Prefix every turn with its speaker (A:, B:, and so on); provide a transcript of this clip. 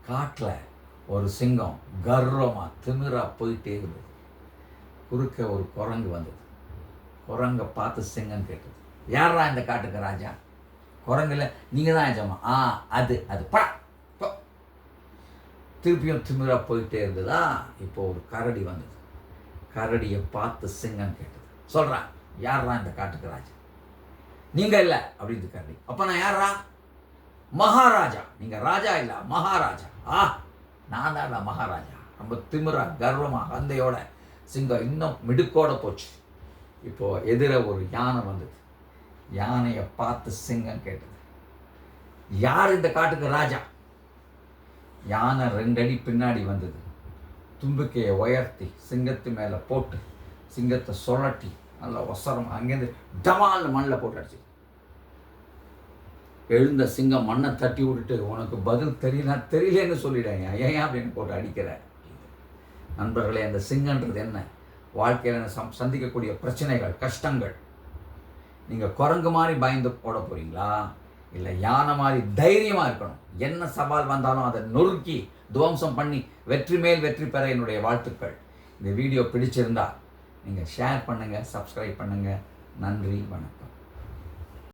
A: காட்டில் ஒரு சிங்கம் கர்வமாக திமிராக போயிட்டே இருந்தது. குறுக்க ஒரு குரங்கு வந்தது. குரங்கை பார்த்து சிங்கம் கேட்டது, யாரா இந்த காட்டுக்கு ராஜா? குரங்குல நீங்கள் தான் எஜமா. அது அது பா. திருப்பியும் திமிராக போயிட்டே இருந்ததா. இப்போ ஒரு கரடி வந்தது. கரடியை பார்த்து சிங்கம் கேட்டது, சொல்கிறான், யாரா இந்த காட்டுக்கு ராஜா? நீங்கள் இல்லை அப்படின்னு கரடி. அப்போ நான் யாரா? மகாராஜா. நீங்கள் ராஜா இல்லை, மகாராஜா. நான் தான் மகாராஜா. ரொம்ப திமிரா கர்வமாக அந்தையோட சிங்கம் இன்னும் மிடுக்கோட போச்சு. இப்போது எதிர ஒரு யானை வந்தது. யானையை பார்த்து சிங்கம் கேட்டது, யார் இந்த காட்டுக்கு ராஜா? யானை 2 அடி பின்னாடி வந்தது. தும்பிக்கையை உயர்த்தி சிங்கத்து மேலே போட்டு சிங்கத்தை சுழட்டி நல்லா ஒசரம் அங்கேருந்து டமால்னு மண்ணில் போட்டு அடிச்சு. எழுந்த சிங்கம் மண்ணை தட்டி விட்டுட்டு, உனக்கு பதில் தெரியலன்னு சொல்லிடாங்க, ஏன் அப்படின்னு போட்டு அடிக்கிற. நண்பர்களே, அந்த சிங்கன்றது என்ன? வாழ்க்கையில் சந்திக்கக்கூடிய பிரச்சனைகள், கஷ்டங்கள். நீங்கள் குரங்கு மாதிரி பயந்து போட போகிறீங்களா, இல்லை யானை மாதிரி தைரியமாக இருக்கணும்? என்ன சவால் வந்தாலும் அதை நொறுக்கி துவம்சம் பண்ணி வெற்றி மேல் வெற்றி பெற என்னுடைய வாழ்த்துக்கள். இந்த வீடியோ பிடிச்சிருந்தா நீங்கள் ஷேர் பண்ணுங்கள், சப்ஸ்கிரைப் பண்ணுங்கள். நன்றி, வணக்கம்.